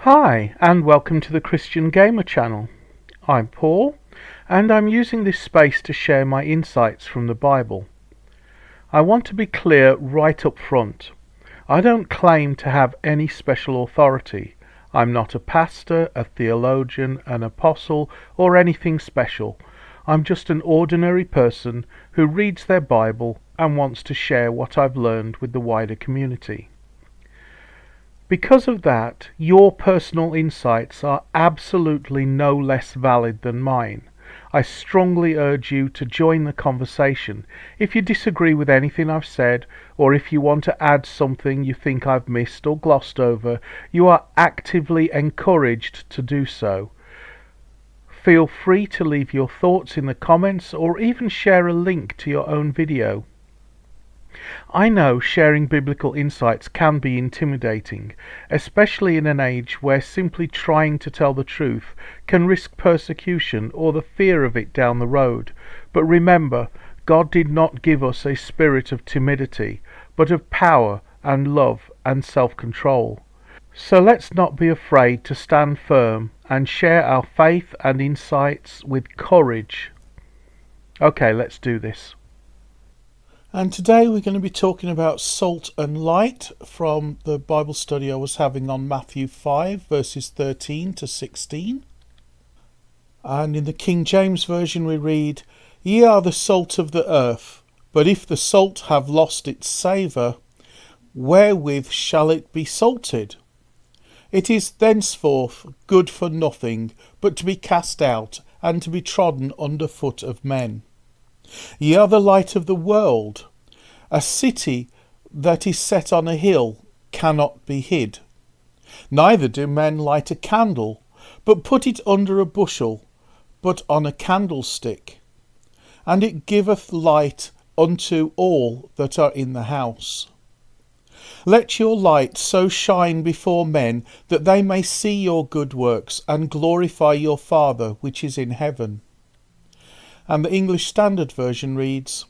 Hi, and welcome to the Christian Gamer channel. I'm Paul, and I'm using this space to share my insights from the Bible. I want to be clear right up front. I don't claim to have any special authority. I'm not a pastor, a theologian, an apostle, or anything special. I'm just an ordinary person who reads their Bible and wants to share what I've learned with the wider community. Because of that, your personal insights are absolutely no less valid than mine. I strongly urge you to join the conversation. If you disagree with anything I've said, or if you want to add something you think I've missed or glossed over, you are actively encouraged to do so. Feel free to leave your thoughts in the comments or even share a link to your own video. I know sharing biblical insights can be intimidating, especially in an age where simply trying to tell the truth can risk persecution or the fear of it down the road. But remember, God did not give us a spirit of timidity, but of power and love and self-control. So let's not be afraid to stand firm and share our faith and insights with courage. Okay, let's do this. And today we're going to be talking about salt and light from the Bible study I was having on Matthew 5 verses 13 to 16. And in the King James Version we read, "Ye are the salt of the earth, but if the salt have lost its savour, wherewith shall it be salted? It is thenceforth good for nothing, but to be cast out, and to be trodden under foot of men. Ye are the light of the world. A city that is set on a hill cannot be hid. Neither do men light a candle, but put it under a bushel, but on a candlestick, and it giveth light unto all that are in the house. Let your light so shine before men, that they may see your good works, and glorify your Father which is in heaven." And the English Standard Version reads,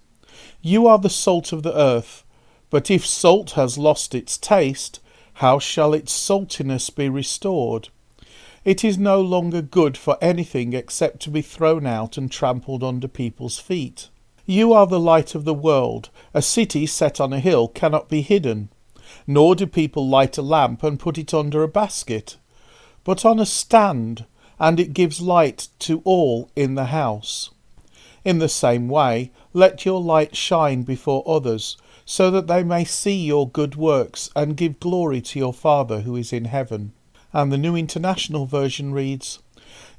"You are the salt of the earth, but if salt has lost its taste, how shall its saltiness be restored? It is no longer good for anything except to be thrown out and trampled under people's feet. You are the light of the world. A city set on a hill cannot be hidden, nor do people light a lamp and put it under a basket, but on a stand, and it gives light to all in the house. In the same way, let your light shine before others, so that they may see your good works and give glory to your Father who is in heaven." And the New International Version reads,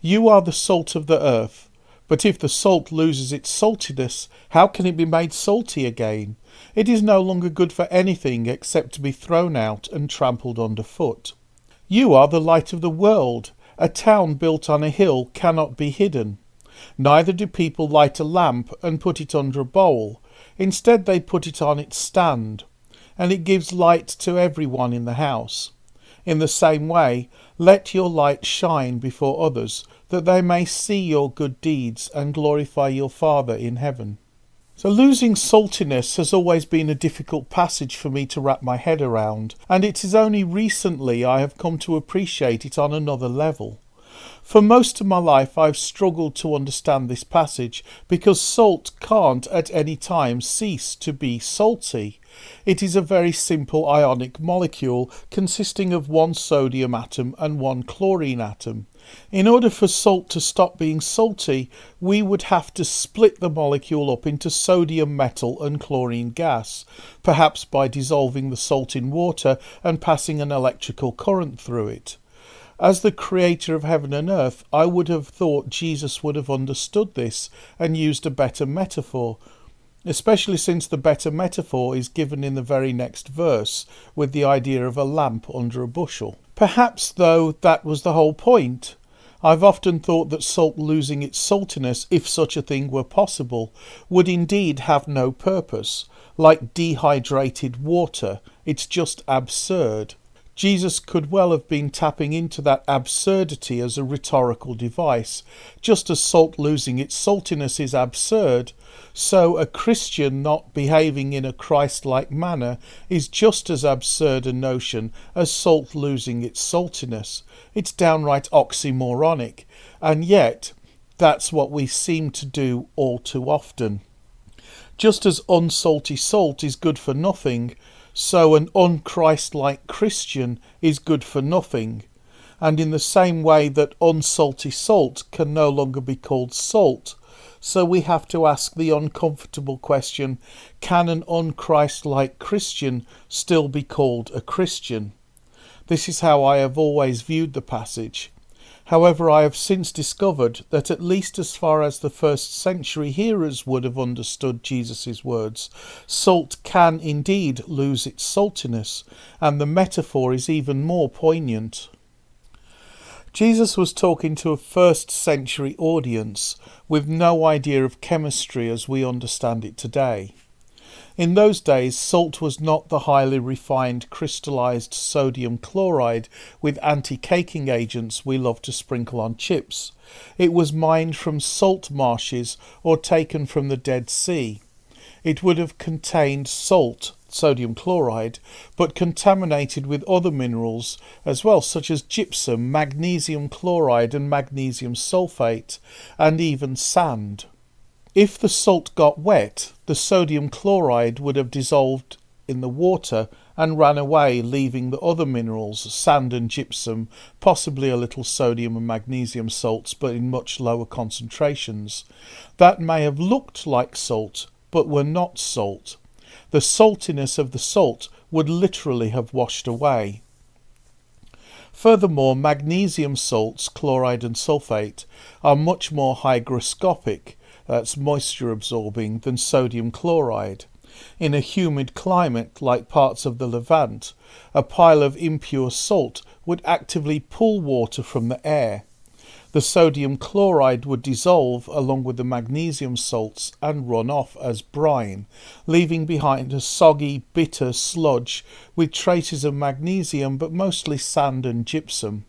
"You are the salt of the earth, but if the salt loses its saltiness, how can it be made salty again? It is no longer good for anything except to be thrown out and trampled underfoot. You are the light of the world. A town built on a hill cannot be hidden. Neither do people light a lamp and put it under a bowl. Instead they put it on its stand, and it gives light to everyone in the house. In the same way, let your light shine before others, that they may see your good deeds and glorify your Father in heaven." So losing saltiness has always been a difficult passage for me to wrap my head around, and it is only recently I have come to appreciate it on another level. For most of my life I've struggled to understand this passage, because salt can't at any time cease to be salty. It is a very simple ionic molecule consisting of one sodium atom and one chlorine atom. In order for salt to stop being salty, we would have to split the molecule up into sodium metal and chlorine gas, perhaps by dissolving the salt in water and passing an electrical current through it. As the creator of heaven and earth, I would have thought Jesus would have understood this and used a better metaphor, especially since the better metaphor is given in the very next verse with the idea of a lamp under a bushel. Perhaps, though, that was the whole point. I've often thought that salt losing its saltiness, if such a thing were possible, would indeed have no purpose. Like dehydrated water, it's just absurd. Jesus could well have been tapping into that absurdity as a rhetorical device. Just as salt losing its saltiness is absurd, so a Christian not behaving in a Christ-like manner is just as absurd a notion as salt losing its saltiness. It's downright oxymoronic, and yet that's what we seem to do all too often. Just as unsalty salt is good for nothing, so an un-Christ-like Christian is good for nothing. And in the same way that unsalty salt can no longer be called salt, so we have to ask the uncomfortable question, can an un-Christ-like Christian still be called a Christian? This is how I have always viewed the passage. However, I have since discovered that at least as far as the first century hearers would have understood Jesus' words, salt can indeed lose its saltiness, and the metaphor is even more poignant. Jesus was talking to a first century audience with no idea of chemistry as we understand it today. In those days, salt was not the highly refined crystallized sodium chloride with anti-caking agents we love to sprinkle on chips. It was mined from salt marshes or taken from the Dead Sea. It would have contained salt, sodium chloride, but contaminated with other minerals as well, such as gypsum, magnesium chloride and magnesium sulfate, and even sand. If the salt got wet, the sodium chloride would have dissolved in the water and ran away, leaving the other minerals, sand and gypsum, possibly a little sodium and magnesium salts, but in much lower concentrations. That may have looked like salt, but were not salt. The saltiness of the salt would literally have washed away. Furthermore, magnesium salts, chloride and sulfate, are much more hygroscopic, that's moisture absorbing, than sodium chloride. In a humid climate like parts of the Levant, a pile of impure salt would actively pull water from the air. The sodium chloride would dissolve along with the magnesium salts and run off as brine, leaving behind a soggy, bitter sludge with traces of magnesium but mostly sand and gypsum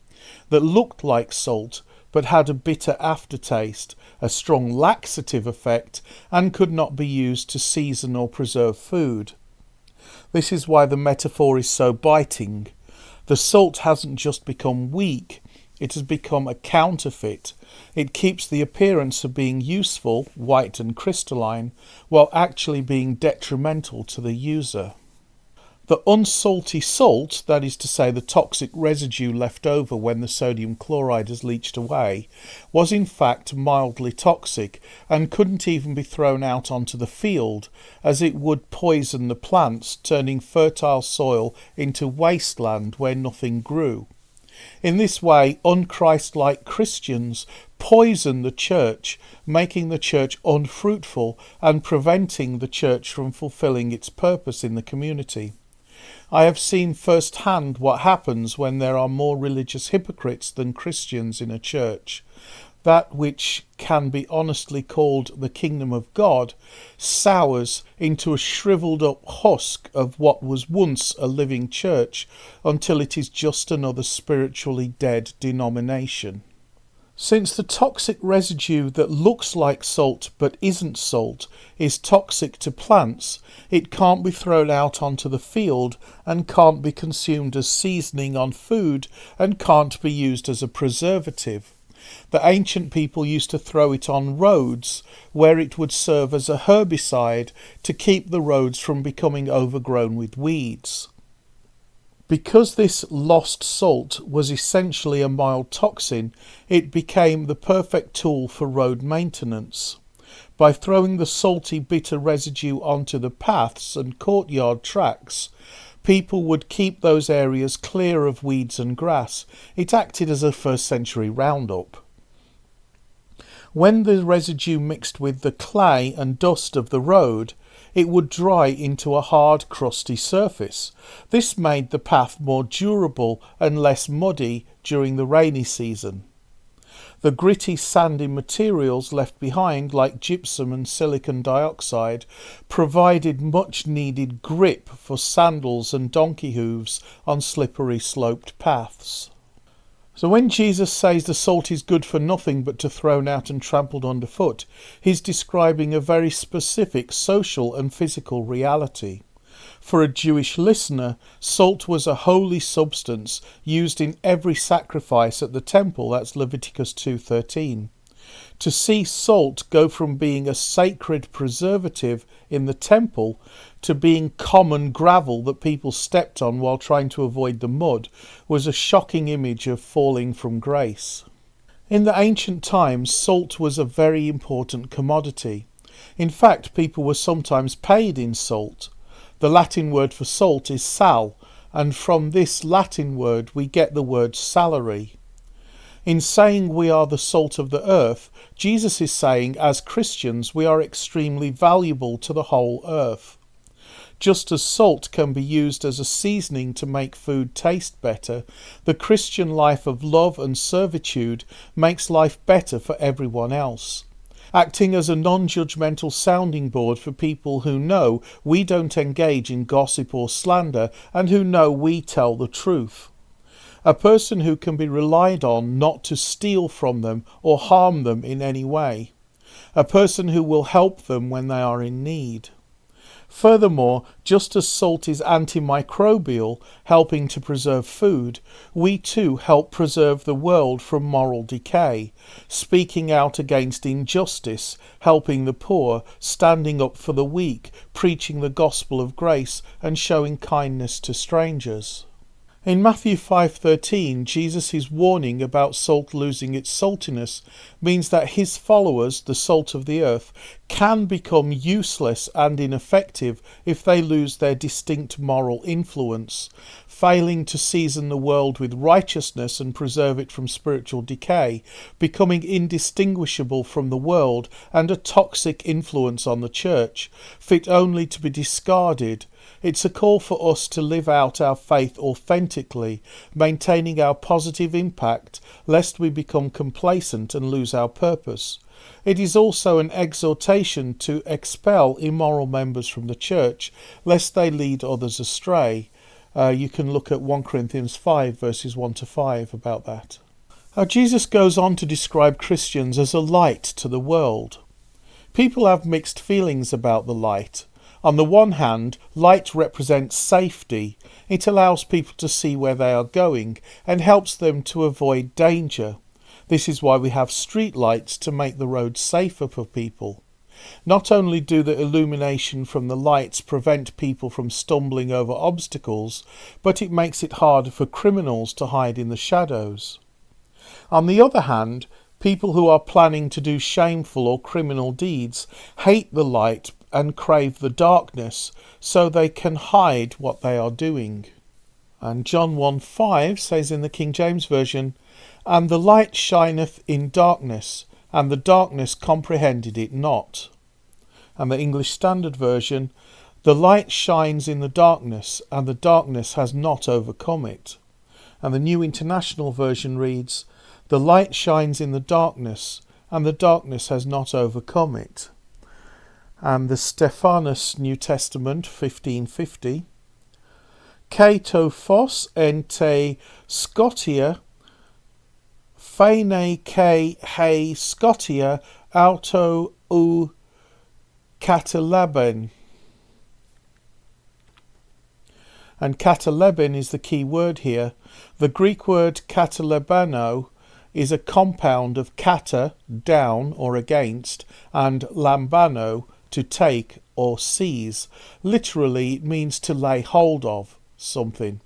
that looked like salt but had a bitter aftertaste, a strong laxative effect, and could not be used to season or preserve food. This is why the metaphor is so biting. The salt hasn't just become weak, it has become a counterfeit. It keeps the appearance of being useful, white and crystalline, while actually being detrimental to the user. The unsalty salt, that is to say the toxic residue left over when the sodium chloride has leached away, was in fact mildly toxic and couldn't even be thrown out onto the field, as it would poison the plants, turning fertile soil into wasteland where nothing grew. In this way, un-Christ-like Christians poison the church, making the church unfruitful and preventing the church from fulfilling its purpose in the community. I have seen firsthand what happens when there are more religious hypocrites than Christians in a church. That which can be honestly called the kingdom of God sours into a shriveled up husk of what was once a living church until it is just another spiritually dead denomination. Since the toxic residue that looks like salt but isn't salt is toxic to plants, it can't be thrown out onto the field and can't be consumed as seasoning on food and can't be used as a preservative. The ancient people used to throw it on roads, where it would serve as a herbicide to keep the roads from becoming overgrown with weeds. Because this lost salt was essentially a mild toxin, it became the perfect tool for road maintenance. By throwing the salty, bitter residue onto the paths and courtyard tracks, people would keep those areas clear of weeds and grass. It acted as a first century roundup. When the residue mixed with the clay and dust of the road, it would dry into a hard, crusty surface. This made the path more durable and less muddy during the rainy season. The gritty sandy materials left behind, like gypsum and silicon dioxide, provided much needed grip for sandals and donkey hooves on slippery sloped paths. So when Jesus says the salt is good for nothing but to thrown out and trampled underfoot, he's describing a very specific social and physical reality. For a Jewish listener, salt was a holy substance used in every sacrifice at the temple. That's Leviticus 2:13. To see salt go from being a sacred preservative in the temple to being common gravel that people stepped on while trying to avoid the mud was a shocking image of falling from grace. In the ancient times, salt was a very important commodity. In fact, people were sometimes paid in salt. The Latin word for salt is sal, and from this Latin word we get the word salary. In saying we are the salt of the earth, Jesus is saying as Christians we are extremely valuable to the whole earth. Just as salt can be used as a seasoning to make food taste better, the Christian life of love and servitude makes life better for everyone else. Acting as a non-judgmental sounding board for people who know we don't engage in gossip or slander and who know we tell the truth. A person who can be relied on not to steal from them or harm them in any way. A person who will help them when they are in need. Furthermore, just as salt is antimicrobial, helping to preserve food, we too help preserve the world from moral decay, speaking out against injustice, helping the poor, standing up for the weak, preaching the gospel of grace, and showing kindness to strangers. In Matthew 5:13, Jesus' warning about salt losing its saltiness means that his followers, the salt of the earth, can become useless and ineffective if they lose their distinct moral influence, failing to season the world with righteousness and preserve it from spiritual decay, becoming indistinguishable from the world and a toxic influence on the church, fit only to be discarded. It's a call for us to live out our faith authentically, maintaining our positive impact, lest we become complacent and lose our purpose. It is also an exhortation to expel immoral members from the church, lest they lead others astray. You can look at 1 Corinthians 5 verses 1-5 about that. Jesus goes on to describe Christians as a light to the world. People have mixed feelings about the light. On the one hand, light represents safety. It allows people to see where they are going and helps them to avoid danger. This is why we have street lights to make the road safer for people. Not only do the illumination from the lights prevent people from stumbling over obstacles, but it makes it harder for criminals to hide in the shadows. On the other hand, people who are planning to do shameful or criminal deeds hate the light and crave the darkness, so they can hide what they are doing. And John 1:5 says in the King James Version, "And the light shineth in darkness, and the darkness comprehended it not." And the English Standard Version, "The light shines in the darkness, and the darkness has not overcome it." And the New International Version reads, "The light shines in the darkness, and the darkness has not overcome it." And the Stephanus New Testament 1550, "Cato phos en te Scotia, phene ke he Scotia auto u kataleben." And kataleben is the key word here. The Greek word katalebano is a compound of kata, down or against, and lambano, to take or seize. Literally, it means to lay hold of something.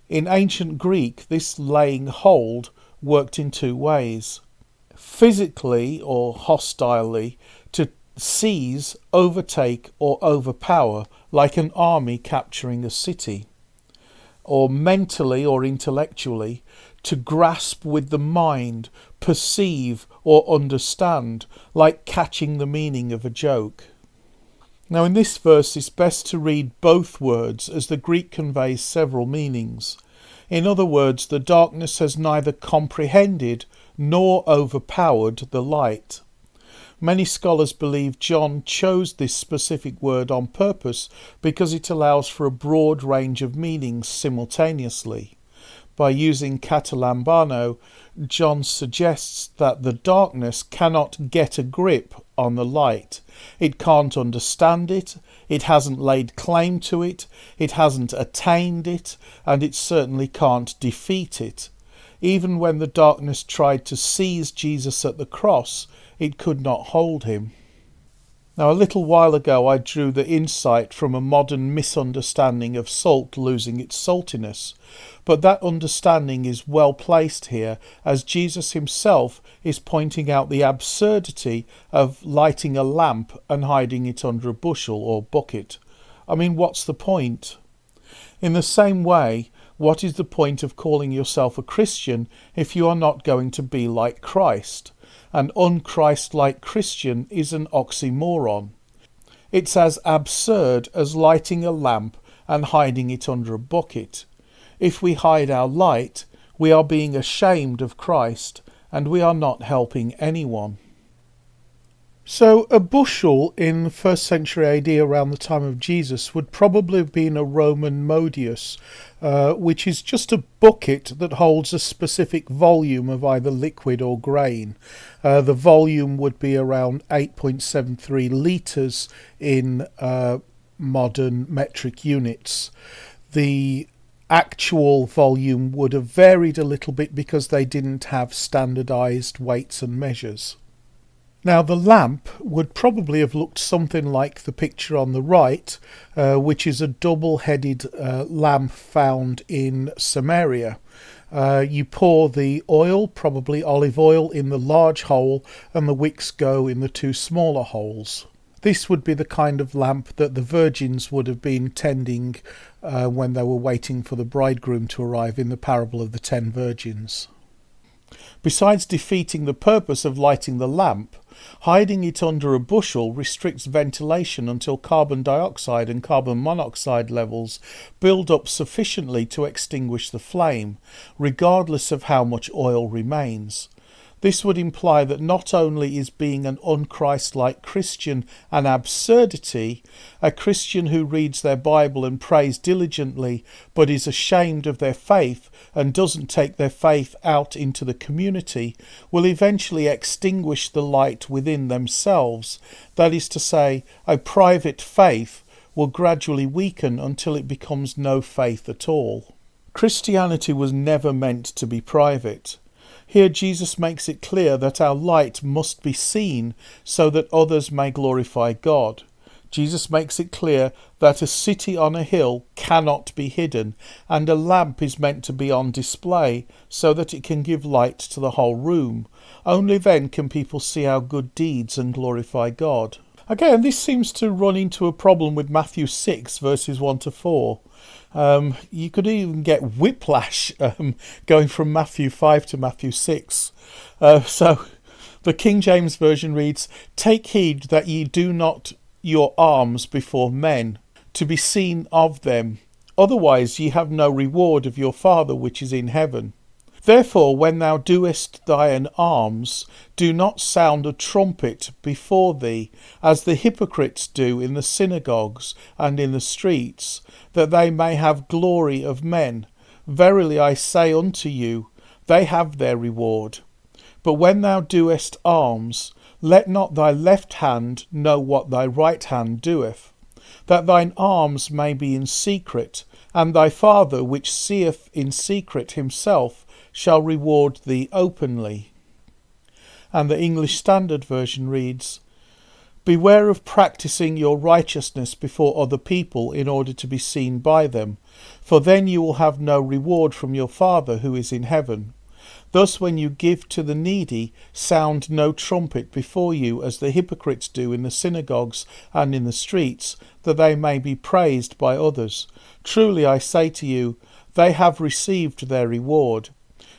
In ancient Greek, this laying hold worked in two ways. Physically or hostilely, to seize, overtake or overpower, like an army capturing a city. Or mentally or intellectually, to grasp with the mind, perceive or understand, like catching the meaning of a joke. Now in this verse it's best to read both words, as the Greek conveys several meanings. In other words, the darkness has neither comprehended nor overpowered the light. Many scholars believe John chose this specific word on purpose because it allows for a broad range of meanings simultaneously. By using catalambano, John suggests that the darkness cannot get a grip on the light. It can't understand it, it hasn't laid claim to it, it hasn't attained it, and it certainly can't defeat it. Even when the darkness tried to seize Jesus at the cross, it could not hold him. Now, a little while ago I drew the insight from a modern misunderstanding of salt losing its saltiness, but that understanding is well placed here, as Jesus himself is pointing out the absurdity of lighting a lamp and hiding it under a bushel or bucket. I mean, what's the point? In the same way, what is the point of calling yourself a Christian if you are not going to be like Christ? An unchristlike Christian is an oxymoron. It's as absurd as lighting a lamp and hiding it under a bucket. If we hide our light, we are being ashamed of Christ, and we are not helping anyone. So a bushel in the 1st century AD, around the time of Jesus, would probably have been a Roman modius, which is just a bucket that holds a specific volume of either liquid or grain. The volume would be around 8.73 litres in modern metric units. The actual volume would have varied a little bit because they didn't have standardised weights and measures. Now, the lamp would probably have looked something like the picture on the right, which is a double-headed lamp found in Samaria. You pour the oil, probably olive oil, in the large hole, and the wicks go in the 2 smaller holes. This would be the kind of lamp that the virgins would have been tending when they were waiting for the bridegroom to arrive in the parable of the 10 virgins. Besides defeating the purpose of lighting the lamp, hiding it under a bushel restricts ventilation until carbon dioxide and carbon monoxide levels build up sufficiently to extinguish the flame, regardless of how much oil remains. This would imply that not only is being an unchristlike Christian an absurdity, a Christian who reads their Bible and prays diligently but is ashamed of their faith and doesn't take their faith out into the community will eventually extinguish the light within themselves. That is to say, a private faith will gradually weaken until it becomes no faith at all. Christianity was never meant to be private. Here Jesus makes it clear that our light must be seen so that others may glorify God. Jesus makes it clear that a city on a hill cannot be hidden, and a lamp is meant to be on display so that it can give light to the whole room. Only then can people see our good deeds and glorify God. Again, this seems to run into a problem with Matthew 6 verses 1 to 4. You could even get whiplash going from Matthew 5 to Matthew 6. So the King James Version reads, "Take heed that ye do not your alms before men, to be seen of them. Otherwise ye have no reward of your Father which is in heaven. Therefore, when thou doest thine alms, do not sound a trumpet before thee, as the hypocrites do in the synagogues and in the streets, that they may have glory of men. Verily I say unto you, they have their reward. But when thou doest alms, let not thy left hand know what thy right hand doeth, that thine alms may be in secret, and thy Father which seeth in secret himself shall reward thee openly." And the English Standard Version reads, "Beware of practicing your righteousness before other people in order to be seen by them, for then you will have no reward from your Father who is in heaven. Thus when you give to the needy, sound no trumpet before you, as the hypocrites do in the synagogues and in the streets, that they may be praised by others. Truly I say to you, they have received their reward.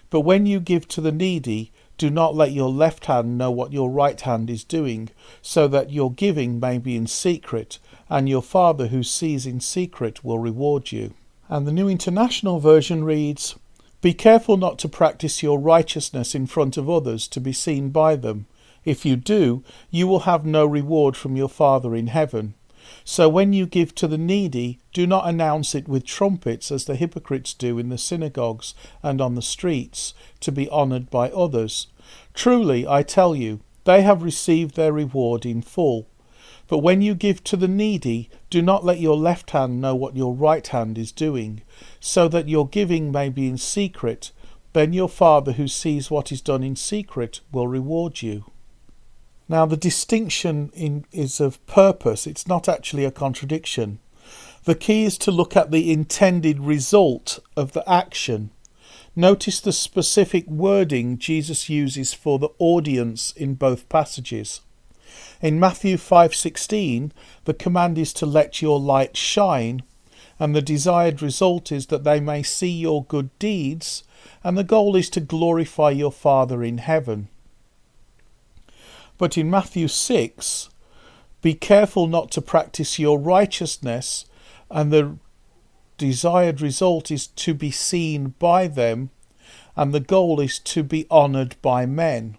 But when you give to the needy, do not let your left hand know what your right hand is doing, so that your giving may be in secret, and your Father who sees in secret will reward you." And the New International Version reads, "Be careful not to practice your righteousness in front of others to be seen by them. If you do, you will have no reward from your Father in heaven. So when you give to the needy, do not announce it with trumpets as the hypocrites do in the synagogues and on the streets, to be honoured by others. Truly, I tell you, they have received their reward in full. But when you give to the needy, do not let your left hand know what your right hand is doing, so that your giving may be in secret. Then your Father who sees what is done in secret will reward you." Now the distinction is of purpose. It's not actually a contradiction. The key is to look at the intended result of the action. Notice the specific wording Jesus uses for the audience in both passages. In Matthew 5:16, the command is to let your light shine, and the desired result is that they may see your good deeds, and the goal is to glorify your Father in heaven. But in Matthew 6, "Be careful not to practice your righteousness, and the desired result is to be seen by them, and the goal is to be honoured by men."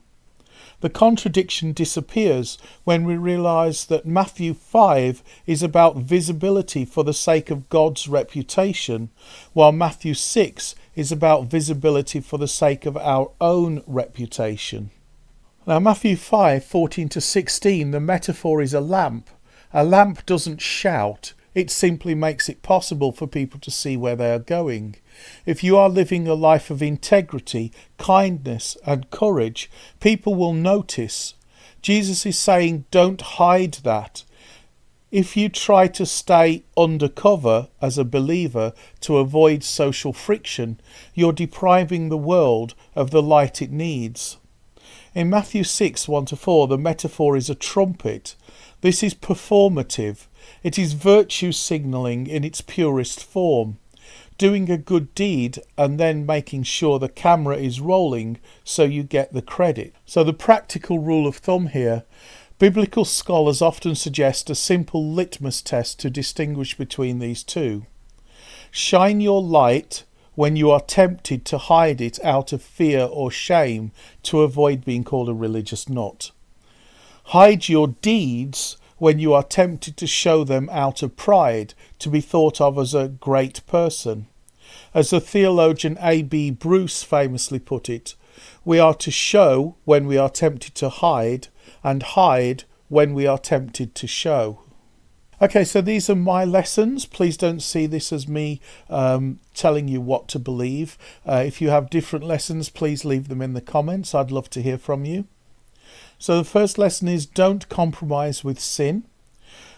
The contradiction disappears when we realise that Matthew 5 is about visibility for the sake of God's reputation, while Matthew 6 is about visibility for the sake of our own reputation. Now Matthew 5:14-16, the metaphor is a lamp. A lamp doesn't shout, it simply makes it possible for people to see where they are going. If you are living a life of integrity, kindness and courage, people will notice. Jesus is saying, don't hide that. If you try to stay undercover as a believer to avoid social friction, you're depriving the world of the light it needs. In Matthew 6:1-4, the metaphor is a trumpet. This is performative. It is virtue signalling in its purest form. Doing a good deed and then making sure the camera is rolling so you get the credit. So the practical rule of thumb here, biblical scholars often suggest a simple litmus test to distinguish between these two. Shine your light when you are tempted to hide it out of fear or shame to avoid being called a religious nut. Hide your deeds when you are tempted to show them out of pride to be thought of as a great person. As the theologian A.B. Bruce famously put it, we are to show when we are tempted to hide, and hide when we are tempted to show. Okay, so these are my lessons. Please don't see this as me telling you what to believe. If you have different lessons, please leave them in the comments. I'd love to hear from you. So the first lesson is don't compromise with sin.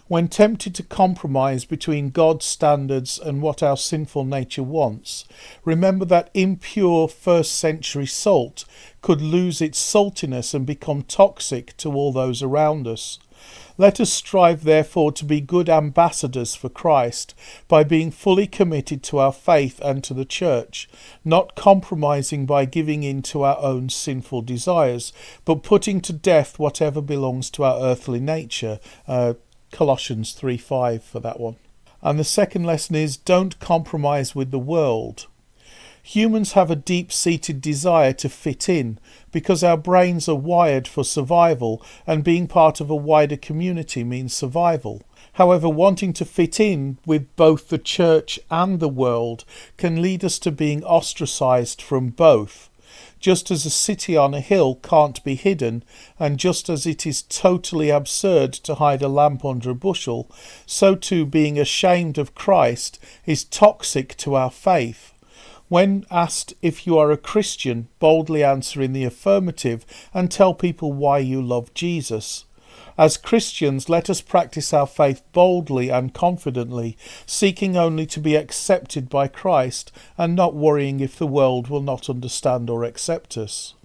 When tempted to compromise between God's standards and what our sinful nature wants, remember that impure first century salt could lose its saltiness and become toxic to all those around us. Let us strive therefore to be good ambassadors for Christ by being fully committed to our faith and to the church, not compromising by giving in to our own sinful desires, but putting to death whatever belongs to our earthly nature. Colossians 3:5 for that one. And the second lesson is don't compromise with the world. Humans have a deep-seated desire to fit in because our brains are wired for survival, and being part of a wider community means survival. However, wanting to fit in with both the church and the world can lead us to being ostracised from both. Just as a city on a hill can't be hidden, and just as it is totally absurd to hide a lamp under a bushel, so too being ashamed of Christ is toxic to our faith. When asked if you are a Christian, boldly answer in the affirmative and tell people why you love Jesus. As Christians, let us practice our faith boldly and confidently, seeking only to be accepted by Christ and not worrying if the world will not understand or accept us.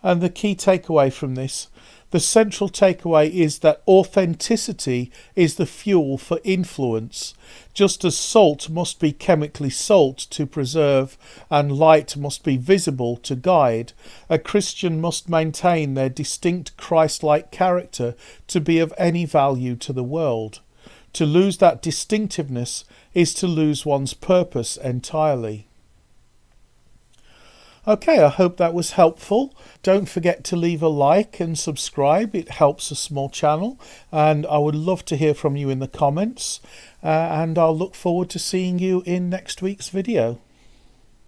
And the key takeaway from this, the central takeaway is that authenticity is the fuel for influence. Just as salt must be chemically salt to preserve and light must be visible to guide, a Christian must maintain their distinct Christ-like character to be of any value to the world. To lose that distinctiveness is to lose one's purpose entirely. Okay, I hope that was helpful. Don't forget to leave a like and subscribe. It helps a small channel, and I would love to hear from you in the comments. And I'll look forward to seeing you in next week's video.